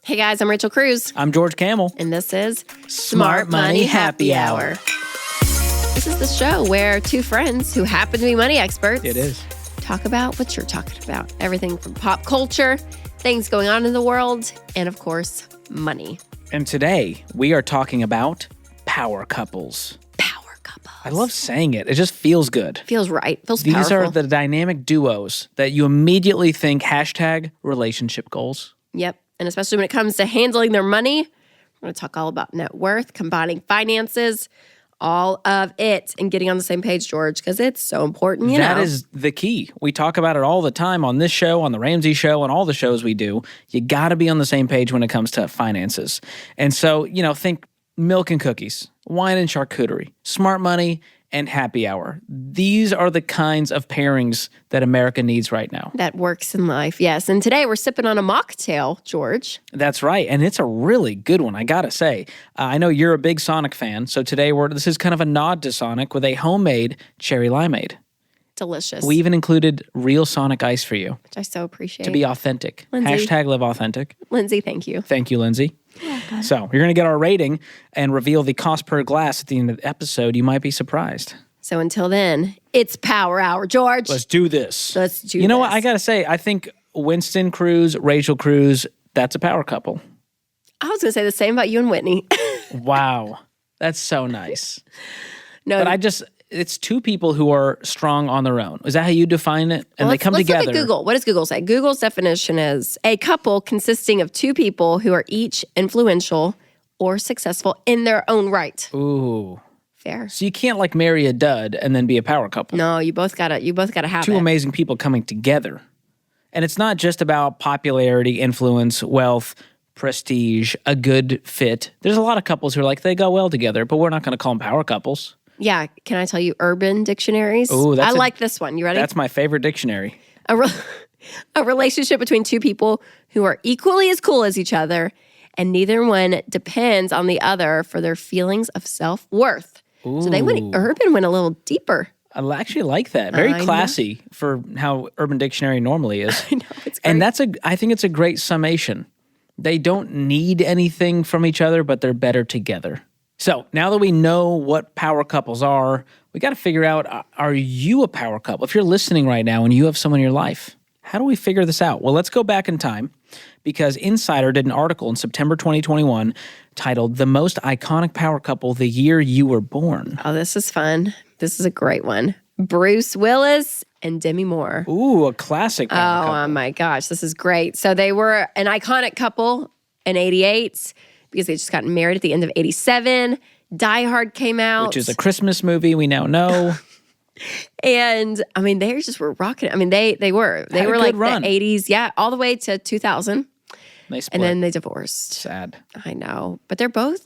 Hey guys, I'm Rachel Cruze. I'm George Kamel. And this is Smart Money Happy Hour. This is the show where two friends who happen to be money experts talk about what you're talking about. Everything from pop culture, things going on in the world, and of course, money. And today we are talking about power couples. Power couples. I love saying it. It just feels good. Feels right. Feels These powerful. are the dynamic duos that you immediately think hashtag relationship goals. Yep. And especially when it comes to handling their money, we're going to talk all about net worth, combining finances, all of it, and getting on the same page, George, because it's so important, you know. That is the key. We talk about it all the time on this show, on the Ramsey show, and all the shows we do. You got to be on the same page when it comes to finances. And so, think milk and cookies, wine and charcuterie, smart money, and happy hour. These are the kinds of pairings that America needs right now. That works in life, yes. And today we're sipping on a mocktail, George. That's right. And it's a really good one, I gotta say. I know you're a big Sonic fan, so today this is kind of a nod to Sonic with a homemade cherry limeade. Delicious. We even included real Sonic ice for you. Which I so appreciate. To be authentic. Lindsay. Hashtag live authentic. Lindsay, thank you. Thank you, Lindsay. Yeah, so you're going to get our rating and reveal the cost per glass at the end of the episode. You might be surprised. So until then, it's Power Hour, George. Let's do this. You know what? I got to say, I think Winston Cruze, Rachel Cruze, that's a power couple. I was going to say the same about you and Whitney. Wow. That's so nice. No, but it's two people who are strong on their own. Is that how you define it? And they come together. Let's look at Google. What does Google say? Google's definition is a couple consisting of two people who are each influential or successful in their own right. Ooh. Fair. So you can't marry a dud and then be a power couple. No, you both gotta have two amazing people coming together. And it's not just about popularity, influence, wealth, prestige, a good fit. There's a lot of couples who are they go well together, but we're not going to call them power couples. Yeah, can I tell you urban dictionaries? Ooh, I like this one. You ready? That's my favorite dictionary. A relationship between two people who are equally as cool as each other, and neither one depends on the other for their feelings of self-worth. Ooh. So urban went a little deeper. I actually like that. Very classy for how Urban Dictionary normally is. I know, it's great. And I think it's a great summation. They don't need anything from each other, but they're better together. So now that we know what power couples are, we got to figure out, are you a power couple? If you're listening right now and you have someone in your life, how do we figure this out? Well, let's go back in time because Insider did an article in September 2021 titled The Most Iconic Power Couple the Year You Were Born. Oh, this is fun. This is a great one. Bruce Willis and Demi Moore. Ooh, a classic power couple. Oh, my gosh. This is great. So they were an iconic couple in 88 because they just got married at the end of 87. Die Hard came out. Which is a Christmas movie, we now know. And, they just were rocking it. They were. They were run. The 80s. Yeah, all the way to 2000. They split. And then they divorced. Sad. I know. But they're both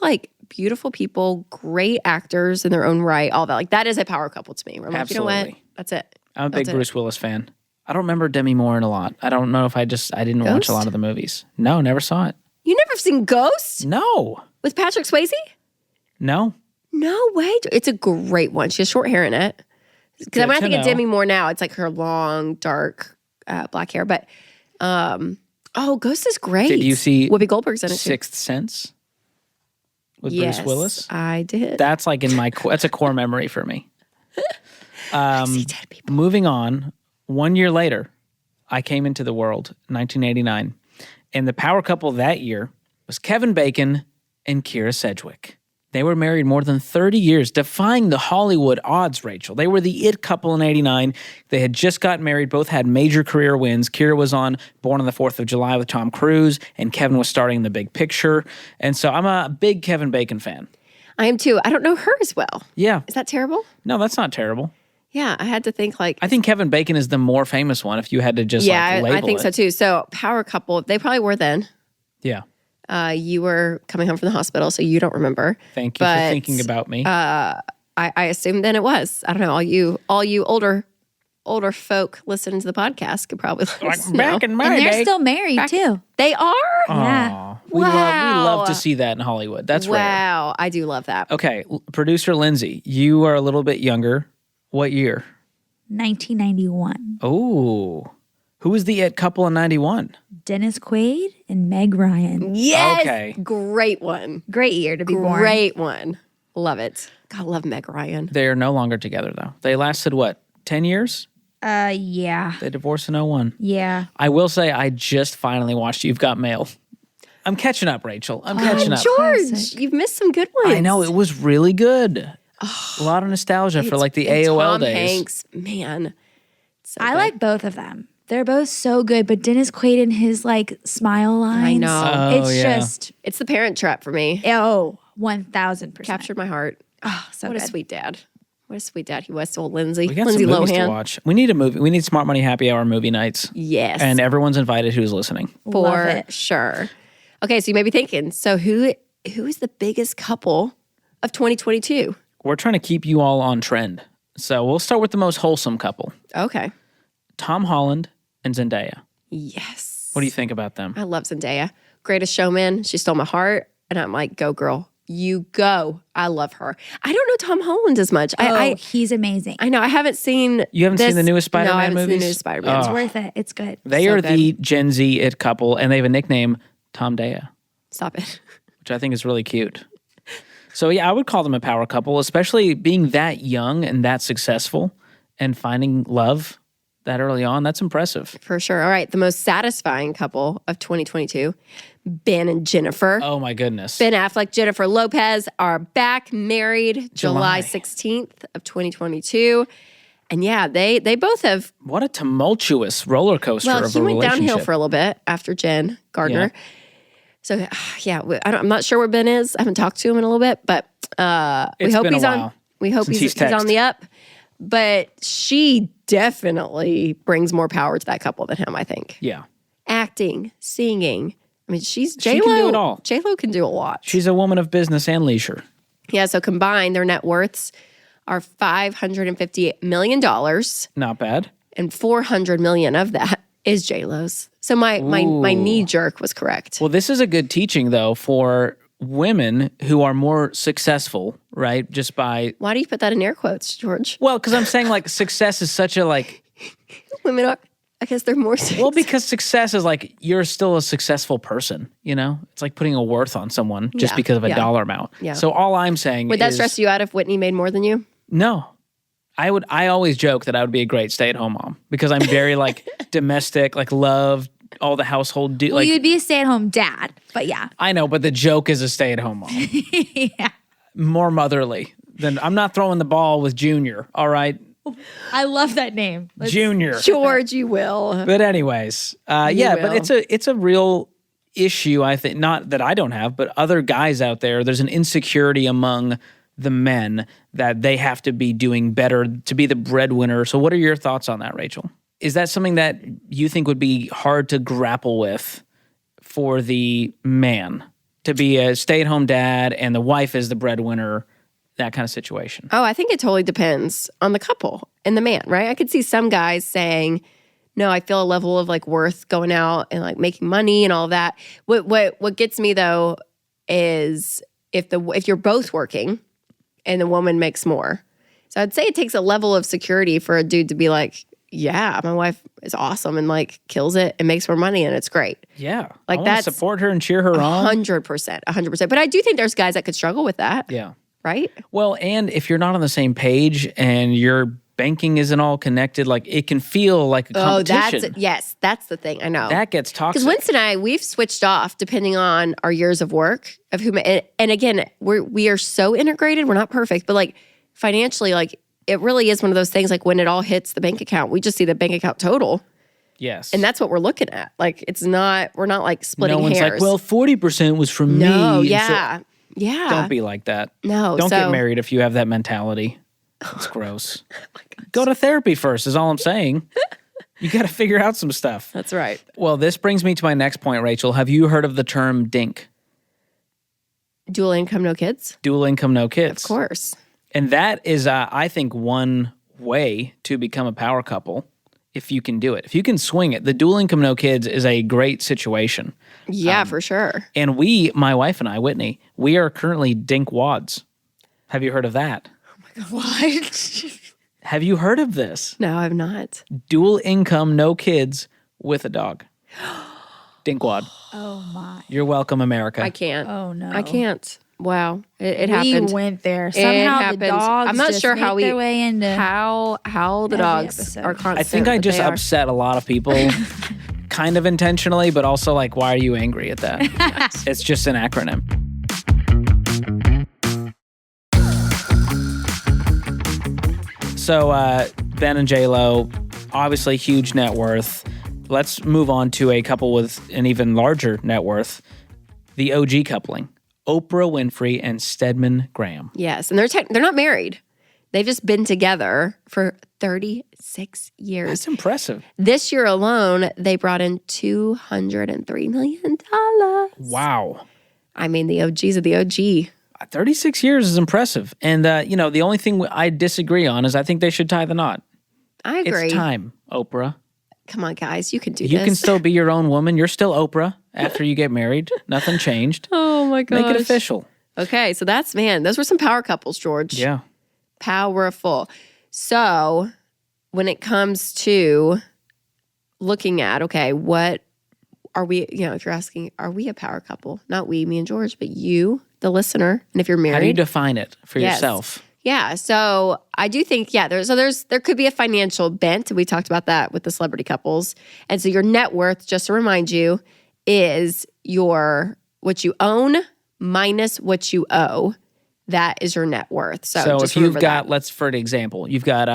beautiful people, great actors in their own right, all that. That is a power couple to me. I'm Absolutely. You know what? That's it. I'm a big Bruce Willis fan. I don't remember Demi Moore in a lot. I don't know if I didn't watch a lot of the movies. No, never saw it. You never seen Ghost? No. With Patrick Swayze? No. No way. It's a great one. She has short hair in it. Because when I think of Demi Moore now, it's her long, dark, black hair. But, Ghost is great. Did you see Whoopi Goldberg's in it too. Sixth Sense with Bruce Willis? I did. That's that's a core memory for me. I see dead people. Moving on, 1 year later, I came into the world, 1989, and the power couple that year was Kevin Bacon and Kyra Sedgwick. They were married more than 30 years, defying the Hollywood odds, Rachel. They were the it couple in 89. They had just gotten married, both had major career wins. Kyra was on Born on the 4th of July with Tom Cruise, and Kevin was starring The Big Picture. And so I'm a big Kevin Bacon fan. I am too. I don't know her as well. Yeah. Is that terrible? No, that's not terrible. Yeah, I had to think I think Kevin Bacon is the more famous one if you had to just label it. I think so too. So power couple, they probably were then. Yeah. You were coming home from the hospital, so you don't remember. Thank you for thinking about me. I assume then it was. I don't know. All you older folk listening to the podcast could probably let us know. Back in my And they're day. still married too. They are? Yeah. We Wow. love to see that in Hollywood. That's rare. Wow. I do love that. Okay, producer Lindsay, you are a little bit younger. What year? 1991. Oh, who was the it couple in 91? Dennis Quaid and Meg Ryan. Yes. Okay. Great one. Great year to be born. Great one. Love it. God, love Meg Ryan. They're no longer together, though. They lasted, what, 10 years? Yeah. They divorced in 01. Yeah. I will say I just finally watched You've Got Mail. I'm catching up, Rachel. I'm catching up. George, Classic. you've missed some good ones. I know. It was really good. A lot of nostalgia for like the And AOL Tom days. Hanks, man. So I good. like both of them. They're both so good, but Dennis Quaid and his like smile lines. know. Oh, It's yeah. just, It's the Parent Trap for me. 1000%. Captured my heart. Oh, so What good. a sweet dad. What a sweet dad he was to old Lindsay. We got Lindsay some movies to Lohan. watch. We need a movie. We need Smart Money Happy Hour movie nights. Yes. And everyone's invited who's listening. Love for it. sure. Okay, so you may be thinking, so who is the biggest couple of 2022? We're trying to keep you all on trend. So we'll start with the most wholesome couple. Okay. Tom Holland and Zendaya. Yes. What do you think about them? I love Zendaya. Greatest showman. She stole my heart. And I'm like, go girl. You go. I love her. I don't know Tom Holland as much. He's amazing. I know. I haven't seen You haven't seen this- the newest Spider-Man No, I haven't seen movies? the newest Spider-Man. It's Oh. worth it. It's good. They So are good. the Gen Z it couple, and they have a nickname, Tomdaya, Stop it. which I think is really cute. So yeah, I would call them a power couple, especially being that young and that successful and finding love that early on. That's impressive. For sure. All right. The most satisfying couple of 2022, Ben and Jennifer. Oh my goodness. Ben Affleck, Jennifer Lopez are back married July. July 16th of 2022. And yeah, they both have, What a tumultuous roller coaster well, of he a went relationship. downhill for a little bit after Jen Gardner. So yeah, I'm not sure where Ben is. I haven't talked to him in a little bit, but we It's hope been a he's on. while We hope since he's he's on the up. But she definitely brings more power to that couple than him, I think. Yeah. Acting, singing. I mean, she's She J-Lo. can do it all. J-Lo can do a lot. She's a woman of business and leisure. Yeah, so combined, their net worths are $550 million, Not bad. and $400 million of that is J-Lo's. So my knee jerk was correct. Well, this is a good teaching, though, for women who are more successful, right? Just by, Why do you put that in air quotes, George? well, because I'm saying like success is such a like, Women are, I guess they're more. well, because success is like you're still a successful person, you know? It's like putting a worth on someone just Yeah, because of a yeah. dollar amount. Yeah. So all I'm saying Would that is, stress you out if Whitney made more than you? no. I always joke that I would be a great stay-at-home mom because I'm very like domestic, like love all the household Well, like you'd be a stay-at-home dad, but yeah. I know, but the joke is a stay-at-home mom. Yeah. More motherly than I'm not throwing the ball with Junior, all right? I love that name. Junior. George, you will. But anyways, yeah, but will. it's a real issue, I think, not that I don't have, but other guys out there, there's an insecurity among the men that they have to be doing better to be the breadwinner. So what are your thoughts on that, Rachel? Is that something that you think would be hard to grapple with for the man to be a stay-at-home dad and the wife is the breadwinner, that kind of situation? Oh, I think it totally depends on the couple and the man, right? I could see some guys saying, no, I feel a level of like worth going out and like making money and all that. What gets me though is if you're both working and the woman makes more. So I'd say it takes a level of security for a dude to be like, yeah, my wife is awesome and like kills it and makes more money and it's great. Yeah. Like I wanna that's support her and cheer her on. 100%. But I do think there's guys that could struggle with that, Yeah. right? Well, and if you're not on the same page and your banking isn't all connected, like it can feel like a competition. That's the thing. I know. That gets toxic. Because Winston and I, we've switched off depending on our years of work of who. And again, we are so integrated. We're not perfect, but like financially, like it really is one of those things. Like when it all hits the bank account, we just see the bank account total, Yes. and that's what we're looking at. Like it's not. We're not like splitting no one's hairs. like, well, 40% was from no, me. yeah, So yeah. don't be like that. No, Don't get so- married if you have that mentality. It's gross. Go to therapy first is all I'm saying. You got to figure out some stuff. That's right. Well, this brings me to my next point, Rachel. Have you heard of the term dink? Dual income, no kids. Dual income, no kids. Of course. And that is, I think, one way to become a power couple if you can do it. If you can swing it. The dual income, no kids is a great situation. Yeah, for sure. And my wife and I, Whitney, we are currently dinkwads. Have you heard of that? What? Have you heard of this? No, I've not. Dual income, no kids with a dog. Dinkwad. Oh my. You're welcome, America. I can't. Oh no. I can't. Wow. It We happened. went there. It Somehow happened. the dogs I'm not just sure make how their way into how the every dogs episode. are constant. I think I but just they are. upset a lot of people, kind of intentionally, but also like, why are you angry at that? It's just an acronym. So Ben and J-Lo, obviously huge net worth. Let's move on to a couple with an even larger net worth, the OG coupling, Oprah Winfrey and Stedman Graham. Yes, and they're not married. They've just been together for 36 years. That's impressive. This year alone, they brought in $203 million. Wow. I mean, the OGs of the OG. 36 years is impressive. And, the only thing I disagree on is I think they should tie the knot. I agree. It's time, Oprah. Come on, guys, you can do this. You can still be your own woman. You're still Oprah after you get married. Nothing changed. Oh, my gosh. Make it official. Okay, so those were some power couples, George. Yeah. Powerful. So when it comes to looking at, okay, what are we, if you're asking, are we a power couple? Not we, me and George, but you, the listener. And if you're married. How do you define it for Yes. yourself? Yeah. So I do think, there could be a financial bent. We talked about that with the celebrity couples. And so your net worth, just to remind you, is what you own minus what you owe. That is your net worth. So just if you've remember got, for an example, you've got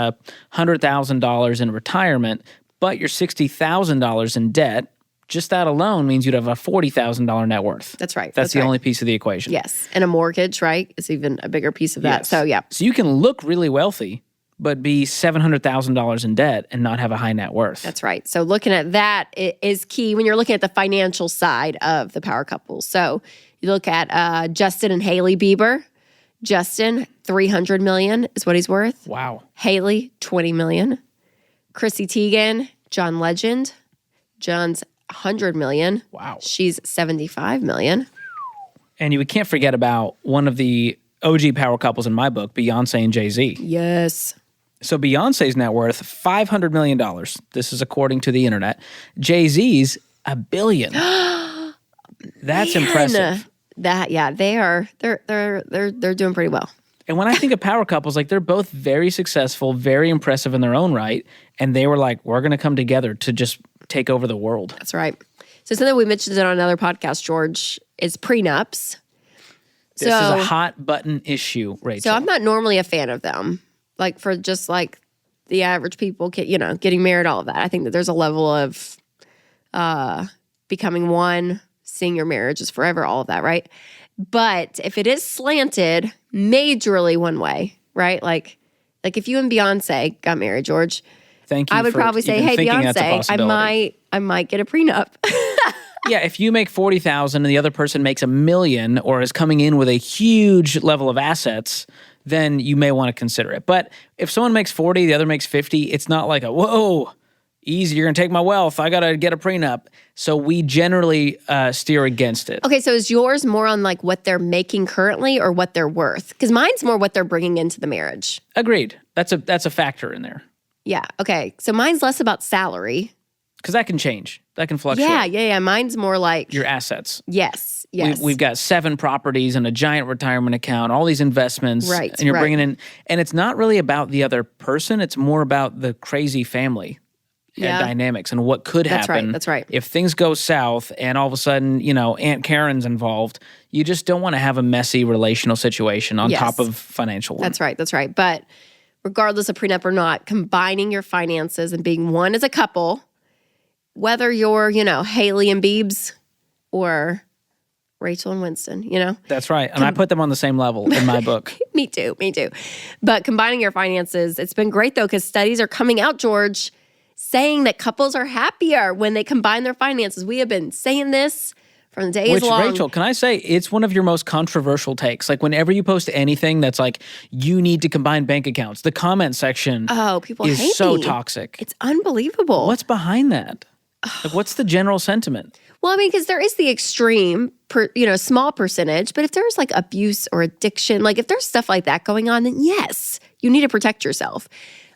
$100,000 in retirement, but you're $60,000 in debt, just that alone means you'd have a $40,000 net worth. That's right. That's the only piece of the equation. Yes. And a mortgage, right, is even a bigger piece of that. Yes. So, yeah. So you can look really wealthy, but be $700,000 in debt and not have a high net worth. That's right. So looking at that is key when you're looking at the financial side of the power couples. So you look at Justin and Hailey Bieber. Justin, $300 million is what he's worth. Wow. Hailey, $20 million. Chrissy Teigen, John Legend. John's $100 million. Wow. She's $75 million. And you can't forget about one of the OG power couples in my book, Beyonce and Jay-Z. Yes. So Beyonce's net worth, $500 million. This is according to the internet. Jay-Z's, $1 billion. That's impressive. They're doing pretty well. And when I think of power couples, they're both very successful, very impressive in their own right. And they were like, we're going to come together to just take over the world. That's right. So something we mentioned on another podcast, George, is prenups. This is a hot button issue, Rachel. So I'm not normally a fan of them. For just the average people, getting married, all of that. I think that there's a level of becoming one, seeing your marriage is forever, all of that, right? But if it is slanted majorly one way, right? Like if you and Beyonce got married, George, thank you. I would for probably say, even hey, thinking that's a Beyonce, possibility. I might get a prenup. Yeah, if you make $40,000 and the other person makes $1 million or is coming in with a huge level of assets, then you may want to consider it. But if someone makes 40, the other makes 50, it's not like whoa, easy, you're going to take my wealth, I got to get a prenup. So we generally steer against it. Okay, so is yours more on what they're making currently or what they're worth? Because mine's more what they're bringing into the marriage. Agreed. That's a factor in there. Yeah, okay. So mine's less about salary. Because that can change. That can fluctuate. Yeah. Mine's more like your assets. Yes. We've got 7 properties and a giant retirement account, all these investments. Right. And you're bringing in, and it's not really about the other person. It's more about the crazy family dynamics and what could happen. That's right. If things go south and all of a sudden, Aunt Karen's involved, you just don't want to have a messy relational situation on top of financial one. That's right. But regardless of prenup or not, combining your finances and being one as a couple, whether you're, Hailey and Biebs or Rachel and Winston, That's right. And I put them on the same level in my book. Me too. But combining your finances, it's been great though, because studies are coming out, George, saying that couples are happier when they combine their finances. We have been saying this from the days long. Rachel, can I say, it's one of your most controversial takes. Whenever you post anything that's you need to combine bank accounts, the comment section people is hate so me. toxic. It's unbelievable. What's behind that? What's the general sentiment? Well, because there is the extreme, small percentage, but if there's abuse or addiction, if there's stuff like that going on, then yes, you need to protect yourself.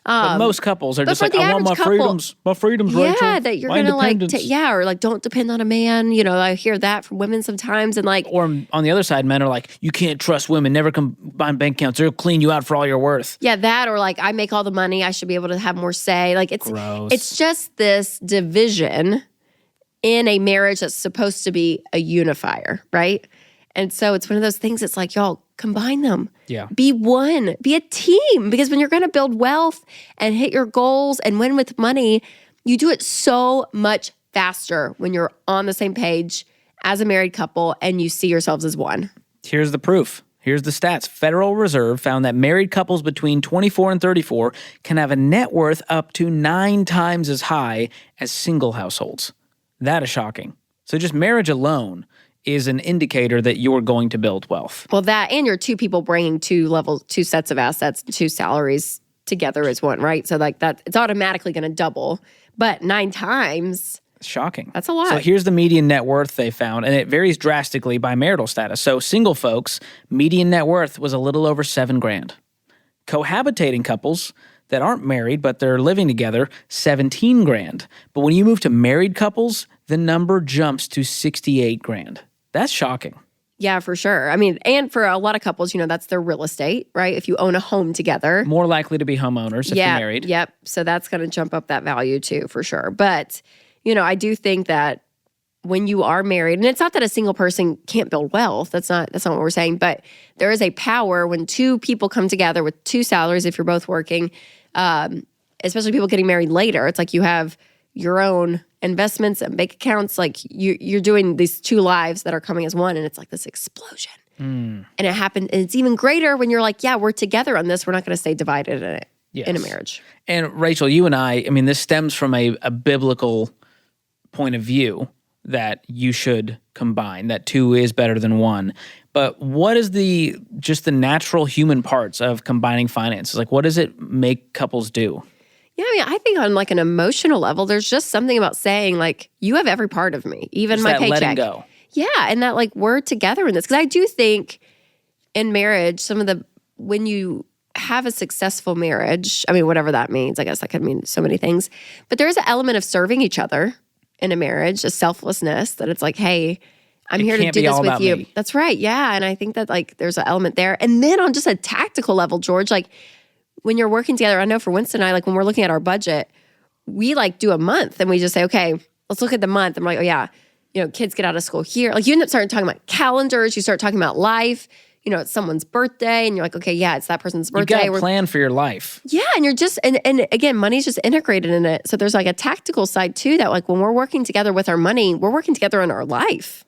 But most couples are but just for like, the I want average my couple- freedoms. My freedoms, Yeah, Rachel. that you're my going to like, independence. or like don't depend on a man. You know, I hear that from women sometimes and like, Or on the other side, men are like, you can't trust women. Never combine bank accounts. They'll clean you out for all your worth. yeah, that or like I make all the money. I should be able to have more say. Like Gross. it's just this division in a marriage that's supposed to be a unifier, right? And so it's one of those things. It's like, y'all combine them. Yeah. Be one. Be a team. Because when you're going to build wealth and hit your goals and win with money, you do it so much faster when you're on the same page as a married couple and you see yourselves as one. Here's the proof. Here's the stats. Federal Reserve found that married couples between 24 and 34 can have a net worth up to 9 times as high as single households. That is shocking. So just marriage alone is an indicator that you're going to build wealth. Well, that and you're two people bringing two sets of assets, two salaries together as one, right? So like that, it's automatically going to double. But 9 times, Shocking. that's a lot. So here's the median net worth they found, and it varies drastically by marital status. So single folks, median net worth was a little over $7,000. Cohabitating couples that aren't married but they're living together, $17,000. But when you move to married couples, the number jumps to $68,000. That's shocking. Yeah, for sure. I mean, and for a lot of couples, you know, that's their real estate, right? If you own a home together. More likely to be homeowners if you're married. Yep. So that's going to jump up that value too, for sure. But, you know, I do think that when you are married, and it's not that a single person can't build wealth. That's not what we're saying. But there is a power when two people come together with two salaries, if you're both working, especially people getting married later. It's like you have your own investments and bank accounts. Like you're doing these two lives that are coming as one, and it's like this explosion. And it happened, and it's even greater when you're like, yeah, we're together on this. We're not going to stay divided in it in a marriage. And Rachel, you and I mean, this stems from a biblical point of view that you should combine, that 2 is better than 1. But what is the natural human parts of combining finances? Like, what does it make couples do? Yeah, I mean, I think on like an emotional level, there's just something about saying like, you have every part of me, even Just my that paycheck. letting go. Yeah, and that like we're together in this. Because I do think in marriage, when you have a successful marriage, I mean, whatever that means, I guess that could mean so many things. But there is an element of serving each other in a marriage, a selflessness that it's like, hey, I'm here to do this with you. Me. That's right. Yeah. And I think that like there's an element there. And then on just a tactical level, George, like when you're working together, I know for Winston and I, like when we're looking at our budget, we like do a month and we just say, okay, let's look at the month. I'm like, oh yeah, you know, kids get out of school here. Like you end up starting talking about calendars. You start talking about life. You know, it's someone's birthday and you're like, okay, yeah, it's that person's birthday. You got a plan for your life. Yeah, and you're just, and again, money's just integrated in it. So there's like a tactical side too that like when we're working together with our money, we're working together in our life.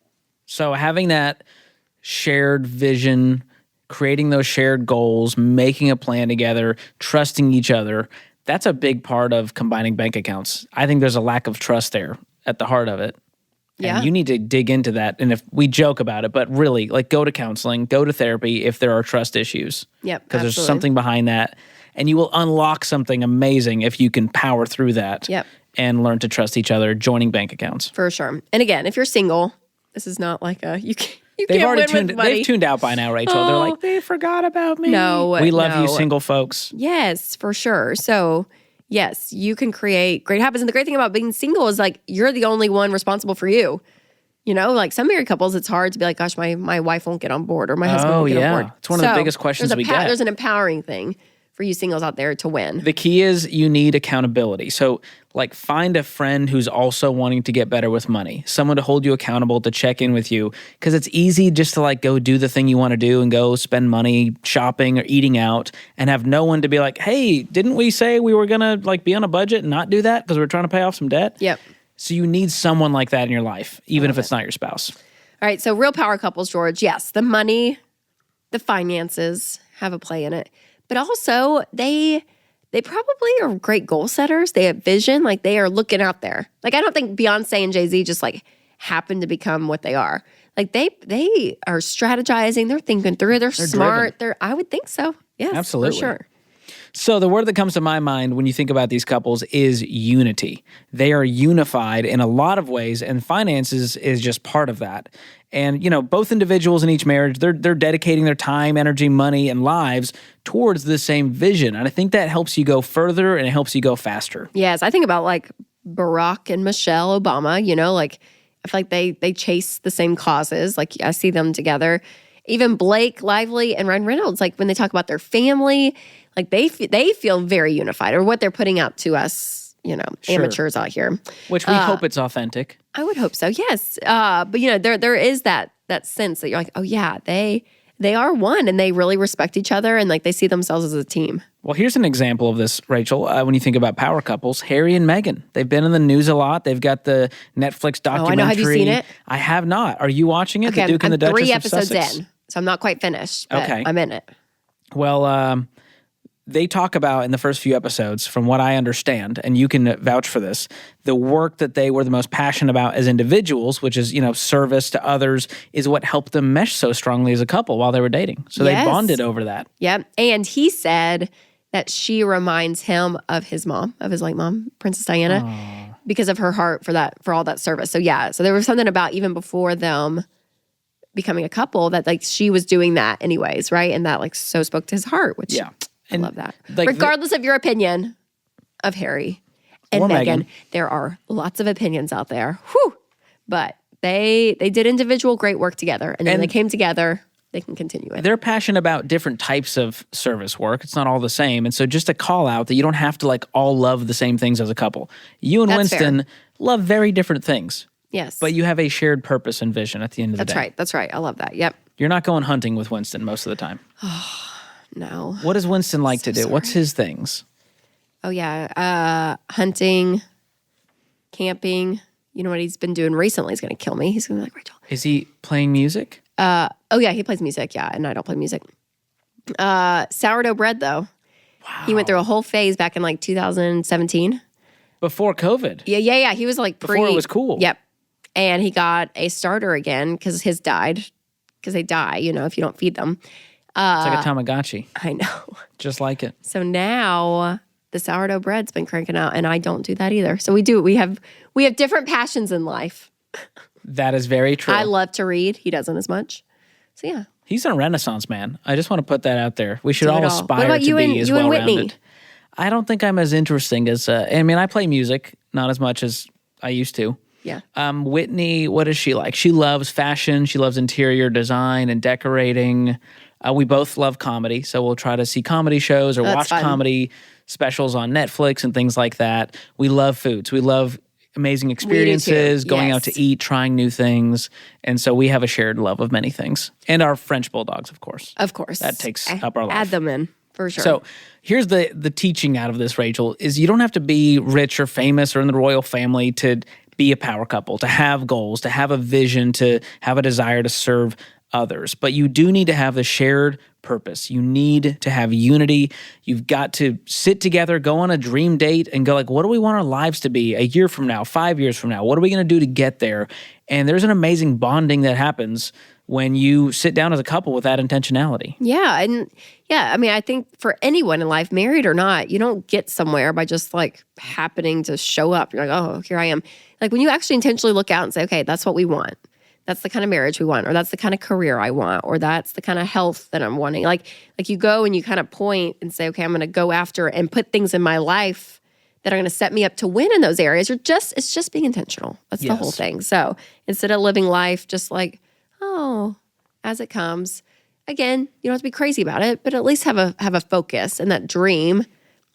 So having that shared vision, creating those shared goals, making a plan together, trusting each other, that's a big part of combining bank accounts. I think there's a lack of trust there at the heart of it. Yeah. And you need to dig into that. And if we joke about it, but really, like go to counseling, go to therapy if there are trust issues. Yep. Because there's something behind that. And you will unlock something amazing if you can power through that. Yep. And learn to trust each other, joining bank accounts. For sure. And again, if you're single, this is not like a, you can't They've tuned out by now, Rachel. They're like, they forgot about me. No. We love you, single folks. Yes, for sure. So yes, you can create great habits. And the great thing about being single is like, you're the only one responsible for you. You know, like some married couples, it's hard to be like, gosh, my wife won't get on board or my husband won't get on board. It's one of the biggest questions we get. There's an empowering thing for you singles out there to win. The key is you need accountability. So like find a friend who's also wanting to get better with money, someone to hold you accountable, to check in with you. Because it's easy just to like go do the thing you want to do and go spend money shopping or eating out and have no one to be like, hey, didn't we say we were going to like be on a budget and not do that because we're trying to pay off some debt? Yep. So you need someone like that in your life, even if it's not your spouse. All right. So real power couples, George. Yes. The money, the finances have a play in it. But also, they probably are great goal setters. They have vision. Like, they are looking out there. Like, I don't think Beyonce and Jay-Z just, like, happen to become what they are. Like, they are strategizing. They're thinking through. They're smart. Driven. I would think so. Yes, absolutely. for sure. So the word that comes to my mind when you think about these couples is unity. They are unified in a lot of ways, and finances is just part of that. And, both individuals in each marriage, they're dedicating their time, energy, money, and lives towards the same vision. And I think that helps you go further and it helps you go faster. Yes, I think about like Barack and Michelle Obama, I feel like they chase the same causes. Like I see them together. Even Blake Lively and Ryan Reynolds, like when they talk about their family, like they feel very unified, or what they're putting out to us, amateurs out here. Which we hope it's authentic. I would hope so, yes. But there is that sense that you're like, oh yeah, they are one, and they really respect each other, and like they see themselves as a team. Well, here's an example of this, Rachel. When you think about power couples, Harry and Meghan, they've been in the news a lot. They've got the Netflix documentary. Oh, I know. Have you seen it? I have not. Are you watching it? Okay, the Duke and the Duchess 3 of episodes Sussex? in, so I'm not quite finished, but Okay. I'm in it. Well, they talk about in the first few episodes, from what I understand, and you can vouch for this, the work that they were the most passionate about as individuals, which is, service to others, is what helped them mesh so strongly as a couple while they were dating. So Yes. they bonded over that. Yep. And he said that she reminds him of his mom, of his late mom, Princess Diana, because of her heart for all that service. So yeah, so there was something about even before them becoming a couple that like she was doing that anyways, right? And that like so spoke to his heart, which Yeah. I love that. like Regardless of your opinion of Harry and Or Meghan, Meghan. there are lots of opinions out there. Whew. But they did individual great work together, and then they came together. They can continue it. They're passionate about different types of service work. It's not all the same. And so just a call out that you don't have to like all love the same things as a couple. You and That's Winston fair. love very different things, Yes. but you have a shared purpose and vision at the end of the That's day. right. That's right. I love that. Yep. You're not going hunting with Winston most of the time. No. What does Winston like to do? sorry. What's his things? Oh, yeah. Hunting, camping. You know what he's been doing recently? He's going to kill me. He's going to be like, Rachel. Is he playing music? Oh, yeah. He plays music. Yeah. And I don't play music. Sourdough bread, though. Wow. He went through a whole phase back in like 2017. Before COVID. Yeah. He was like Before it was cool. Yep. And he got a starter again because his died. Because they die, if you don't feed them. It's like a Tamagotchi. I know. Just like it. So now the sourdough bread's been cranking out, and I don't do that either. So we have different passions in life. That is very true. I love to read. He doesn't as much. So yeah. He's a Renaissance man. I just want to put that out there. We should Do it all all. aspire What about to you be and- as you and well-rounded. Whitney? I don't think I'm as interesting as, I play music, not as much as I used to. Yeah. Whitney, what is she like? She loves fashion. She loves interior design and decorating. We both love comedy, so we'll try to see comedy shows or That's watch fun. comedy specials on Netflix and things like that. We love foods. We love amazing experiences, going out Yes. to eat, trying new things. And so we have a shared love of many things. And our French bulldogs, of course. Of course. That takes up our life. Add them in for sure. So here's the teaching out of this, Rachel, is you don't have to be rich or famous or in the royal family to be a power couple, to have goals, to have a vision, to have a desire to serve others. But you do need to have the shared purpose. You need to have unity. You've got to sit together, go on a dream date and go like, what do we want our lives to be a year from now, 5 years from now? What are we going to do to get there? And there's an amazing bonding that happens when you sit down as a couple with that intentionality. Yeah. And yeah, I think for anyone in life, married or not, you don't get somewhere by just like happening to show up. You're like, oh, here I am. Like when you actually intentionally look out and say, okay, that's what we want. That's the kind of marriage we want, or that's the kind of career I want, or that's the kind of health that I'm wanting. Like you go and you kind of point and say, okay, I'm going to go after and put things in my life that are going to set me up to win in those areas. It's just being intentional. That's the whole Yes. thing. So instead of living life just like, oh, as it comes, again, you don't have to be crazy about it, but at least have a focus and that dream,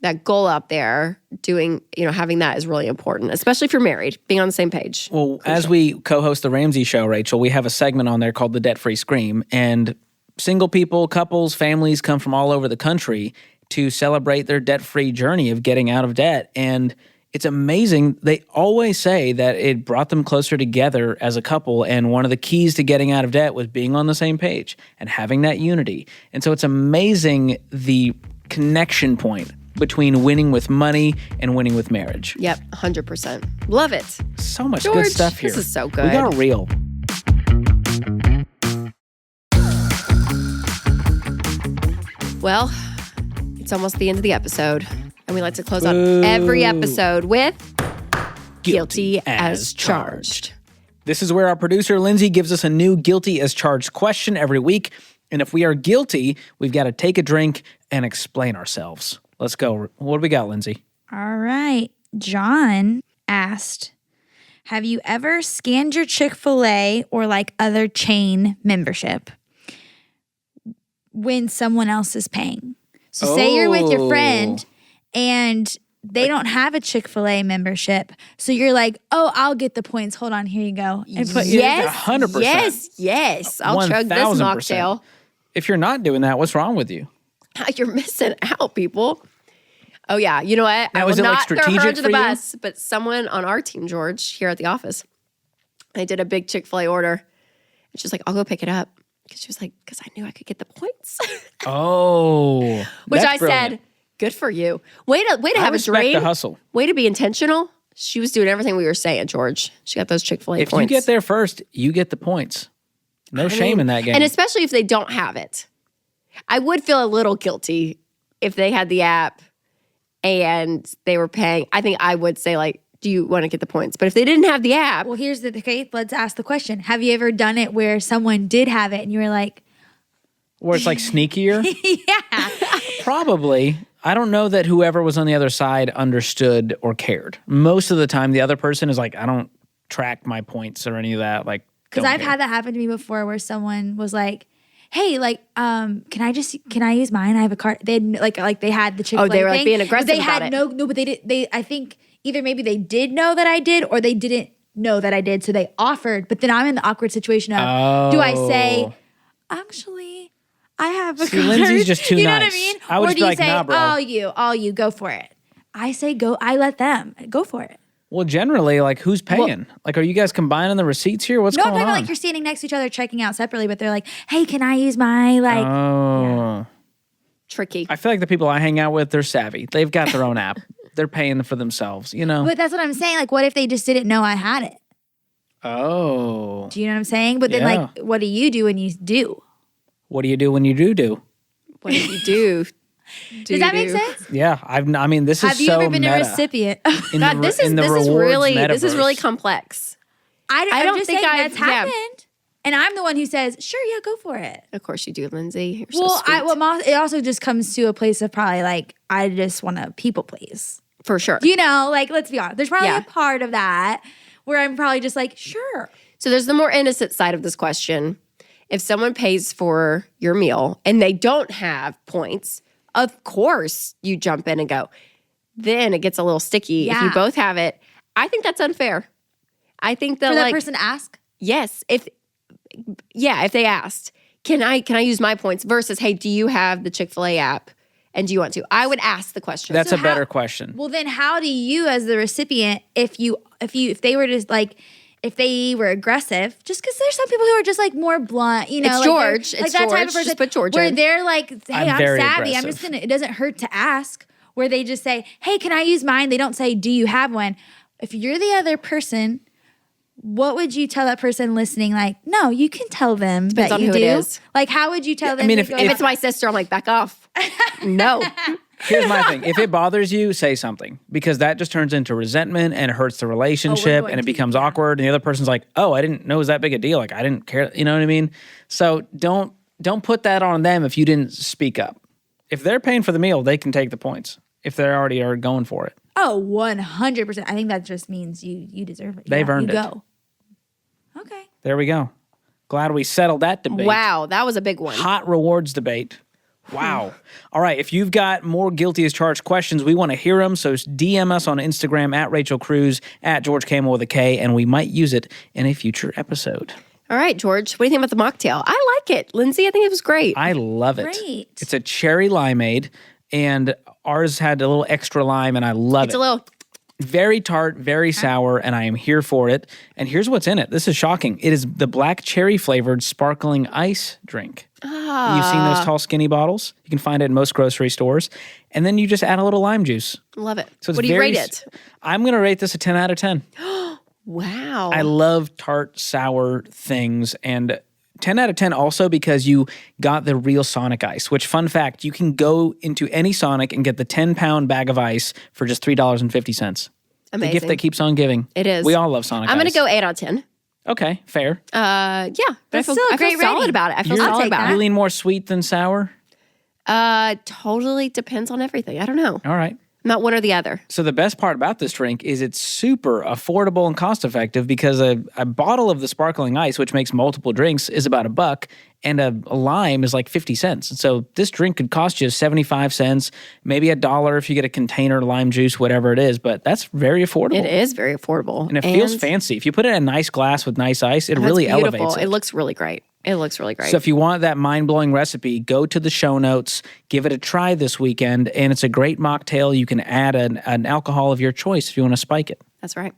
that goal out there. Doing, having that is really important, especially if you're married, being on the same page. Well, as we co-host the Ramsey show, Rachel, we have a segment on there called the Debt-Free Scream, and single people, couples, families come from all over the country to celebrate their debt-free journey of getting out of debt. And it's amazing. They always say that it brought them closer together as a couple, and one of the keys to getting out of debt was being on the same page and having that unity. And so it's amazing the connection point between winning with money and winning with marriage. Yep, 100%. Love it. So much George, good stuff here. this is so good. We got real. Well, It's almost the end of the episode, and we like to close out every episode with Guilty as Charged. This is where our producer, Lindsay, gives us a new Guilty as Charged question every week. And if we are guilty, we've got to take a drink and explain ourselves. Let's go. What do we got, Lindsay? All right. John asked, have you ever scanned your Chick-fil-A or like other chain membership when someone else is paying? So say you're with your friend and they don't have a Chick-fil-A membership. So you're like, oh, I'll get the points. Hold on, here you go. And put Yes, 100%. yes. I'll chug this 1000%. mocktail. If you're not doing that, what's wrong with you? You're missing out, people. Oh, yeah. You know what? Now, I will is it, like, not throw her strategic under the for you? bus, but someone on our team, George, here at the office, I did a big Chick-fil-A order. And she's like, I'll go pick it up. Because she was like, because I knew I could get the points. Oh. Which that's I brilliant. said, good for you. Way to I have a respect dream. the hustle. Way to be intentional. She was doing everything we were saying, George. She got those Chick-fil-A If points. you get there first, you get the points. No shame in that game. And especially if they don't have it. I would feel a little guilty if they had the app and they were paying. I think I would say, like, do you want to get the points? But if they didn't have the app. Well, here's the okay, let's ask the question. Have you ever done it where someone did have it and you were like, Where it's like sneakier? yeah. Probably. I don't know that whoever was on the other side understood or cared. Most of the time, the other person is like, I don't track my points or any of that. Like, Because I've had that happen to me before where someone was like, hey, like, can I use mine? I have a card. They had like they had the Chick-fil-A Oh, they were like thing, being but aggressive they about had it. but I think either maybe they did know that I did or they didn't know that I did. So they offered, but then I'm in the awkward situation of, do I say, actually, I have a See, card. Lindsay's just too You know what I nice. mean? I would or just do be you like, say, nah, bro. all you, go for it. I say go, I let them go for it. Well, generally, like, who's paying? Like, are you guys combining the receipts here? What's No, I'm going talking on? about like you're standing next to each other checking out separately, but they're like, hey, can I use my like Oh. Tricky. I feel like the people I hang out with, they're savvy. They've got their own app. They're paying for themselves, you know? But that's what I'm saying. Like, what if they just didn't know I had it? Oh. Do you know what I'm saying? But then, Yeah. like, what do you do when you do? What do you do when you do? What do you do? Does that make sense? Yeah. I mean, this is Have you so ever been meta. a recipient? In God, the, this in the is rewards really metaverse. complex. I'm don't just think saying I've- that's yeah. happened. And I'm the one who says, sure, yeah, go for it. Of course you do, Lindsay. You're Well, so sweet. it also just comes to a place of probably like, I just want to people please. For sure. You know, like, let's be honest. There's probably Yeah. a part of that where I'm probably just like, sure. So there's the more innocent side of this question. If someone pays for your meal and they don't have points, of course you jump in and go. Then it gets a little sticky if you Yeah. both have it. I think that's unfair. I think that For that like person to ask. yes, if they asked, can I use my points versus hey, do you have the Chick-fil-A app and do you want to? I would ask the question. That's So a better question. Well, then how do you, as the recipient, if they were just like, if they were aggressive, just because there's some people who are just like more blunt, you know, It's like they're- George. like It's that type George. of person, Just put George where in. they're like, hey, I'm I'm very savvy. aggressive. It doesn't hurt to ask. Where they just say, hey, can I use mine? They don't say, do you have one? If you're the other person, what would you tell that person listening? Like, no, you can tell them Depends that on you who do. it is. Like, how would you tell them? mean, to if- go if out? it's my sister, I'm like, back off. No. Here's my thing. If it bothers you, say something because that just turns into resentment and it hurts the relationship going and it to, becomes yeah. awkward. And the other person's like, oh, I didn't know it was that big a deal. Like, I didn't care. You know what I mean? So don't put that on them if you didn't speak up. If they're paying for the meal, they can take the points if they already are going for it. Oh, 100%. I think that just means you deserve it. They've earned you it. Go. Okay. There we go. Glad we settled that debate. Wow, that was a big one. Hot rewards debate. Wow. All right. If you've got more guilty as charged questions, we want to hear them. So DM us on Instagram at Rachel Cruze, at George Kamel with a K, and we might use it in a future episode. All right, George, what do you think about the mocktail? I like it. Lindsay, I think it was great. I love it. Great. It's a cherry limeade, and ours had a little extra lime, and I love It's it. a little, Very tart, very sour, and I am here for it. And here's what's in it. This is shocking. It is the black cherry flavored sparkling ice drink. You've seen those tall, skinny bottles? You can find it in most grocery stores. And then you just add a little lime juice. love it. So it's What do you very rate it? I'm going to rate this a 10 out of 10. Wow. I love tart, sour things, and 10 out of 10 also because you got the real Sonic ice, which, fun fact, you can go into any Sonic and get the 10-pound bag of ice for just $3.50. Amazing. The gift that keeps on giving. It is. We all love Sonic I'm going ice. to go 8 out of 10. Okay, fair. Yeah. But That's I still a feel great solid rating. about it. I feel I'll solid take about that. You lean more sweet than sour? it. Totally depends on everything. I don't know. All right. Not one or the other. So the best part about this drink is it's super affordable and cost effective because a bottle of the sparkling ice, which makes multiple drinks, is about $1, and a lime is like 50 cents. And so this drink could cost you 75 cents, maybe $1 if you get a container lime juice, whatever it is. But that's very affordable. It is very affordable. And it feels fancy. If you put it in a nice glass with nice ice, it That's really beautiful. elevates it. It looks really great. It looks really great. So if you want that mind-blowing recipe, go to the show notes, give it a try this weekend, and it's a great mocktail. You can add an alcohol of your choice if you want to spike it. That's right.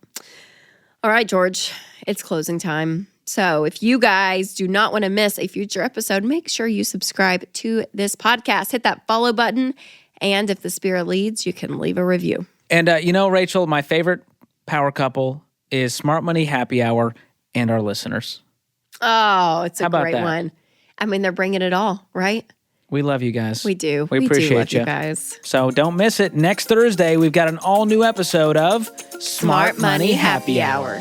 All right, George, it's closing time. So if you guys do not want to miss a future episode, make sure you subscribe to this podcast. Hit that follow button. And if the spirit leads, you can leave a review. And Rachel, my favorite power couple is Smart Money Happy Hour and our listeners. Oh, it's a How about great that? one. I mean, they're bringing it all, right? We love you guys. We do. We do appreciate love you guys. So don't miss it. Next Thursday, we've got an all-new episode of Smart Money Happy Hour.